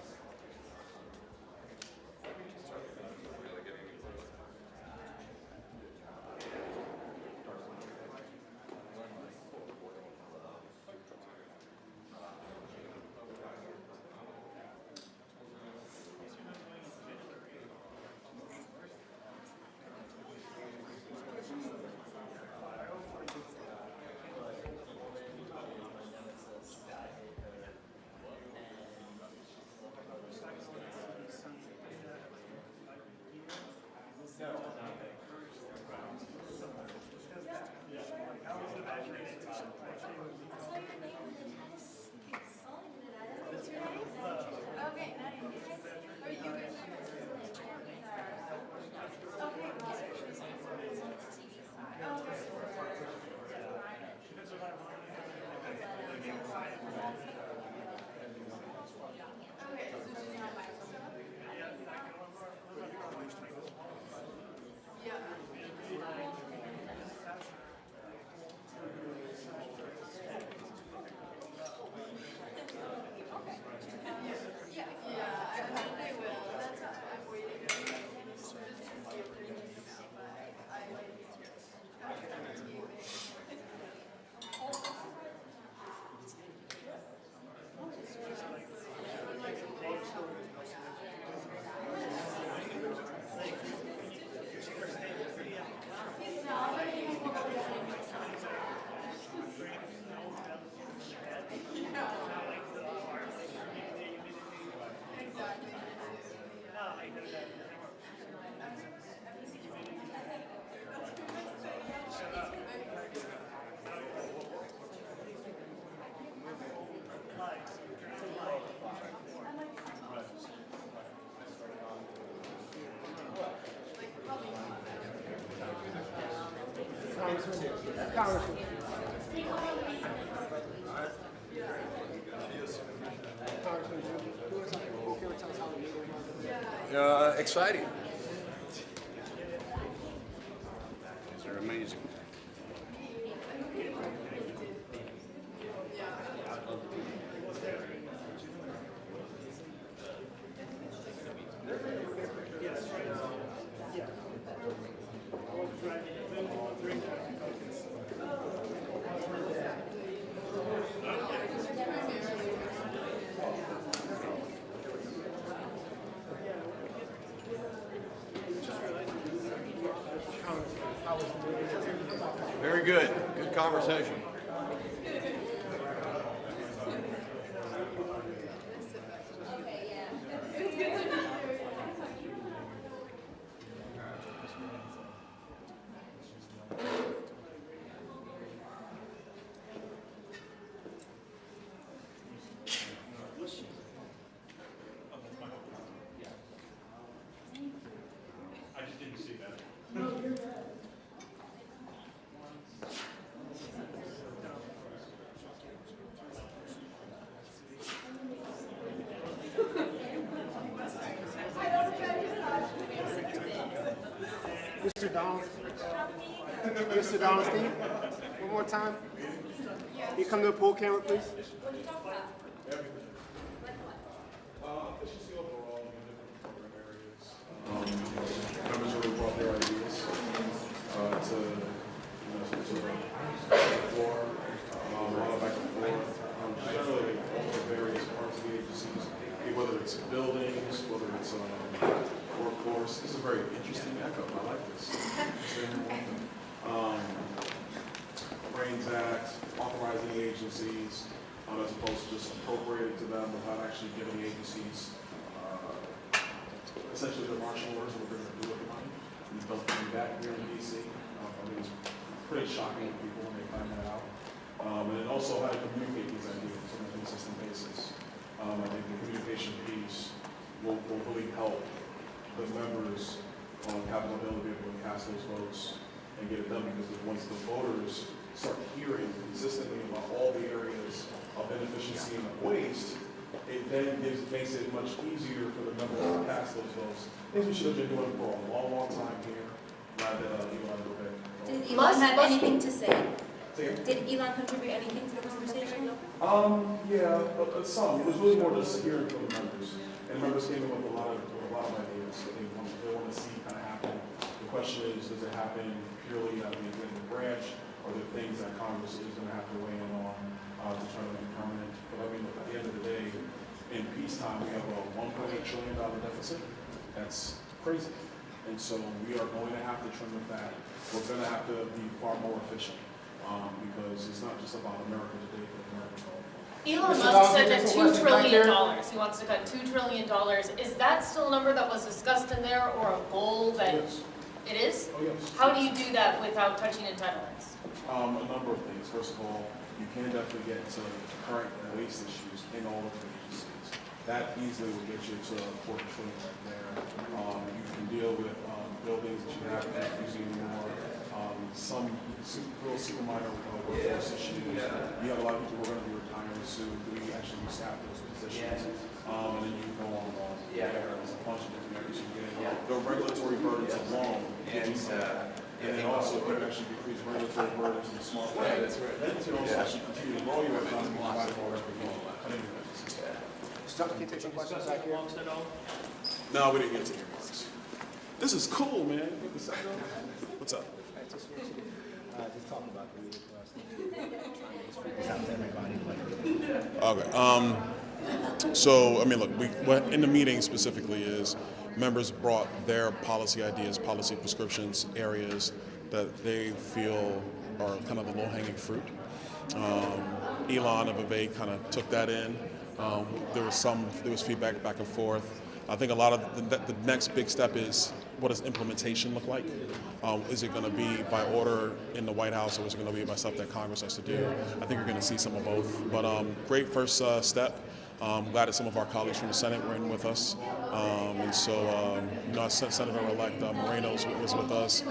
Exciting. These are amazing. Very good. Good conversation. I just didn't see that. Mr. Donald. Mr. Donald Steve, one more time. Can you come to the pool camera, please? Members really brought their ideas to the floor, a lot of back and forth, generally all the various parts of the agencies, whether it's buildings, whether it's workforce. This is a very interesting echo. I like this. Brains Act, authorizing the agencies, as opposed to just appropriating to them without actually giving the agencies essentially the marching orders of what they're going to do with the money. We don't bring back here in DC. I think it's pretty shocking to people when they find that out. And also how to communicate these ideas on a consistent basis. I think the communication piece will really help the members on Capitol Hill to be able to cast those votes and get it done, because once the voters start hearing consistently about all the areas of inefficiency and of waste, it then makes it much easier for the members to cast those votes. Things we should have been doing for a long, long time here, rather than Elon Musk. Did Elon have anything to say? Did Elon contribute anything to the conversation? Yeah, some. It was really more just hearing from the members. And members came in with a lot of ideas that they want to see kind of happen. The question is, does it happen purely out of the executive branch, or are there things that Congress is going to have to weigh in on to try to make it permanent? But I mean, look, at the end of the day, in peacetime, we have a $1.8 trillion deficit. That's crazy. And so we are going to have to trim the fat. We're going to have to be far more efficient, because it's not just about America today, but America going forward. Elon Musk said that $2 trillion, he wants to cut $2 trillion. Is that still a number that was discussed in there, or a goal that? Yes. It is? Oh, yes. How do you do that without touching entitlements? A number of things. First of all, you can definitely get to current waste issues in all of the agencies. That easily will get you to a $250 billion right there. You can deal with buildings that you have using more. Some real super minor workforce issues. You have a lot of people who are going to be retiring soon. Do we actually staff those positions? And then you can go on and on. There's a bunch of different areas you get. The regulatory burdens alone. And then also, you can actually decrease regulatory burdens in a smart way. Then you can also actually continue to grow your economy and provide for every goal. Stuff, can you take some questions back here? No, we didn't get to your marks. This is cool, man. What's up? Just talking about the meeting for us. This out to everybody. Okay. So, I mean, look, what in the meeting specifically is members brought their policy ideas, policy prescriptions, areas that they feel are kind of the low-hanging fruit. Elon and Vivek kind of took that in. There was feedback back and forth. I think a lot of the next big step is, what does implementation look like? Is it going to be by order in the White House, or is it going to be by stuff that Congress has to do? I think we're going to see some of both. But great first step. Glad that some of our colleagues from the Senate were in with us. And so, Senator-elect Moreno was with us.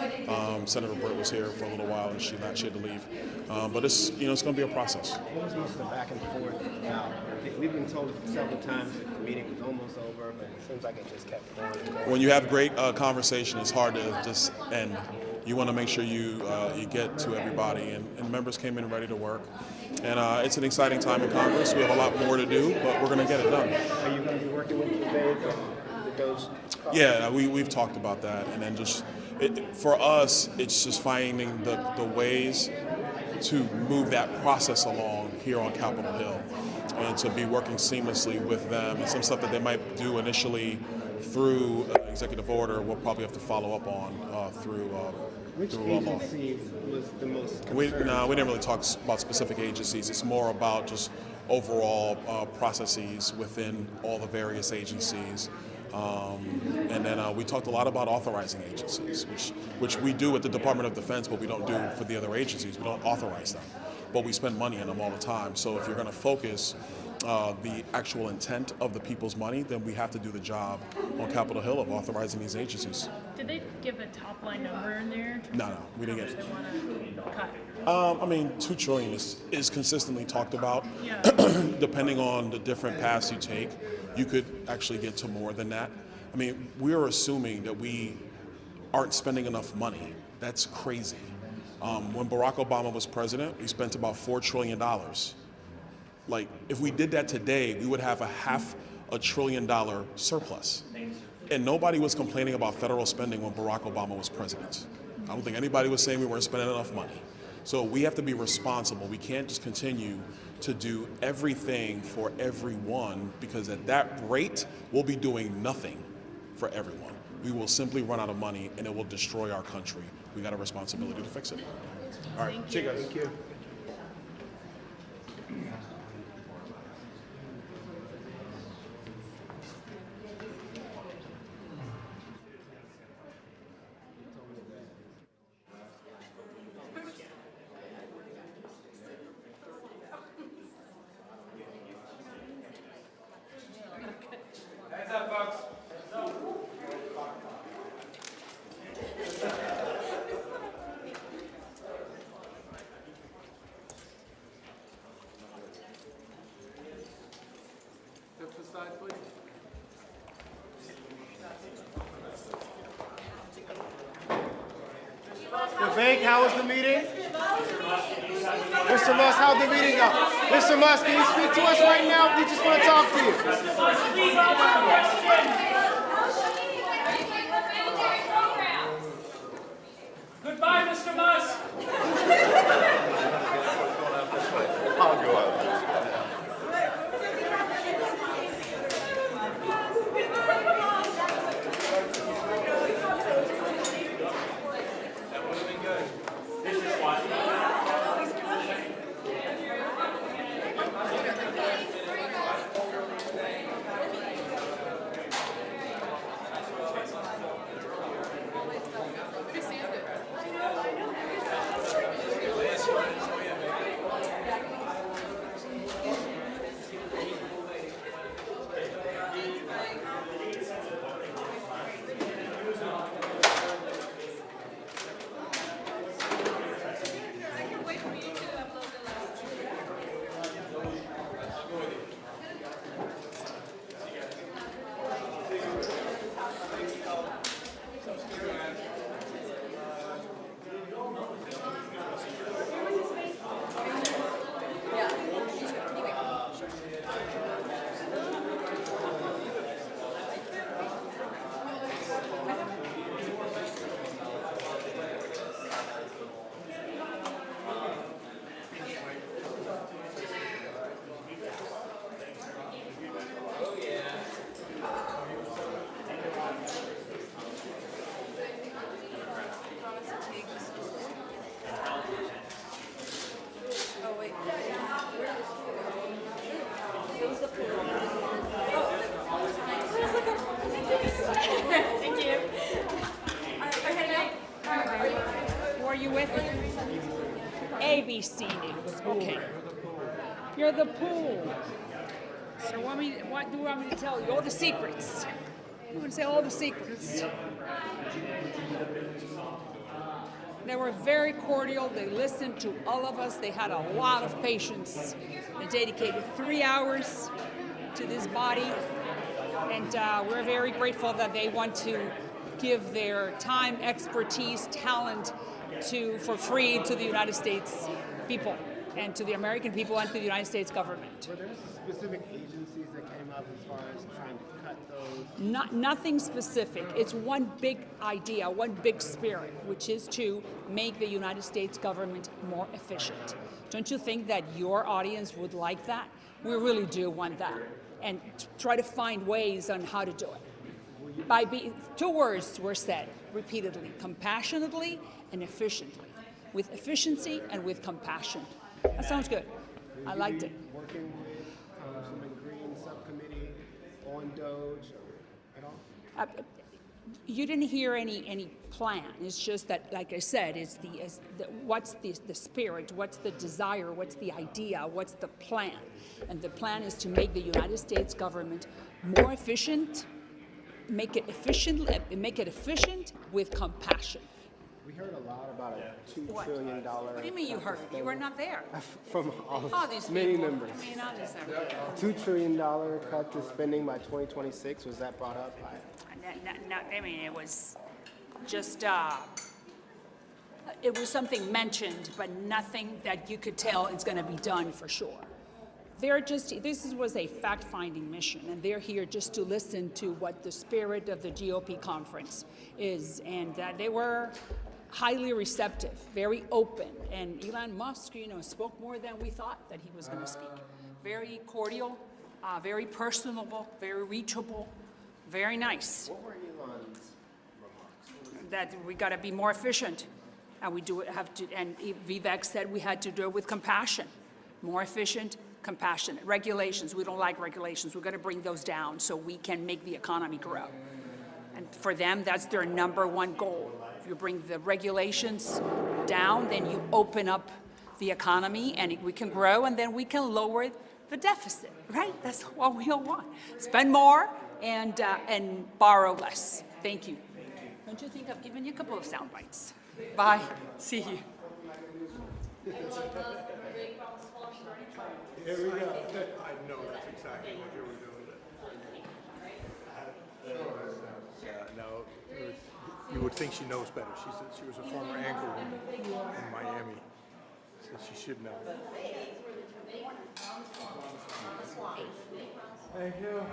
Senator Britt was here for a little while, and she had to leave. But it's going to be a process. What was most of the back and forth about? We've been told several times that the meeting was almost over, but it seems like it just kept going and going. When you have great conversation, it's hard to just end. You want to make sure you get to everybody, and members came in ready to work. And it's an exciting time in Congress. We have a lot more to do, but we're going to get it done. Are you going to be working with Vivek and the Doge? Yeah, we've talked about that, and then for us, it's just finding the ways to move that process along here on Capitol Hill, and to be working seamlessly with them. And some stuff that they might do initially through executive order, we'll probably have to follow up on through. Which agency was the most concerned? We didn't really talk about specific agencies. It's more about just overall processes within all the various agencies. And then we talked a lot about authorizing agencies, which we do at the Department of Defense, but we don't do for the other agencies. We don't authorize them, but we spend money on them all the time. So if you're going to focus the actual intent of the people's money, then we have to do the job on Capitol Hill of authorizing these agencies. Did they give a top line number in there? No, we didn't get it. They want to cut. I mean, $2 trillion is consistently talked about. Yeah. Depending on the different paths you take, you could actually get to more than that. I mean, we're assuming that we aren't spending enough money. That's crazy. When Barack Obama was president, we spent about $4 trillion. Like, if we did that today, we would have a $500 billion surplus. And nobody was complaining about federal spending when Barack Obama was president. I don't think anybody was saying we weren't spending enough money. So we have to be responsible. We can't just continue to do everything for everyone, because at that rate, we'll be doing nothing for everyone. We will simply run out of money and it will destroy our country. We got a responsibility to fix it. All right, Thank you. Thank you. Hands up, folks. Step to the side, please. Vivek, how was the meeting? Mr. Musk, how'd the meeting go? Mr. Musk, can you speak to us right now? We just want to talk to you. Goodbye, Mr. Musk. I'll go out. Thank you. Who are you with? ABC News. Okay. You're the pool. So what do you want me to tell you? All the secrets. I'm going to say all the secrets. They were very cordial. They listened to all of us. They had a lot of patience. They dedicated 3 hours to this body. And we're very grateful that they want to give their time, expertise, talent for free to the United States people and to the American people and to the United States government. Were there specific agencies that came up as far as trying to cut those? Nothing specific. It's one big idea, one big spirit, which is to make the United States government more efficient. Don't you think that your audience would like that? We really do want that. And try to find ways on how to do it. Two words were said repeatedly: compassionately and efficiently. With efficiency and with compassion. That sounds good. I liked it. Working with Congresswoman Green's subcommittee on Doge at all? You didn't hear any plan. It's just that, like I said, it's what's the spirit, what's the desire, what's the idea, what's the plan. And the plan is to make the United States government more efficient, make it efficient with compassion. We heard a lot about a $2 trillion. What do you mean you heard? You were not there. From all these many people. members. I mean, all these members. $2 trillion cut to spending by 2026. Was that brought up? No, I mean, it was just, it was something mentioned, but nothing that you could tell is going to be done for sure. This was a fact-finding mission, and they're here just to listen to what the spirit of the GOP conference is, and they were highly receptive, very open, and Elon Musk, spoke more than we thought that he was going to speak. Very cordial, very personable, very reachable, very nice. What were Elon's remarks? That we got to be more efficient, and and Vivek said we had to do it with compassion, more efficient, compassionate. Regulations, we don't like regulations. We're going to bring those down so we can make the economy grow. And for them, that's their #1 goal. If you bring the regulations down, then you open up the economy and we can grow, and then we can lower the deficit, right? That's what we all want. Spend more and borrow less. Thank you. Don't you think I've given you a couple of sound bites? Bye. See you. Here we go. I know that's exactly what you were doing. No, you would think she knows better. She was a former anchorwoman in Miami, so she should know. Thank you.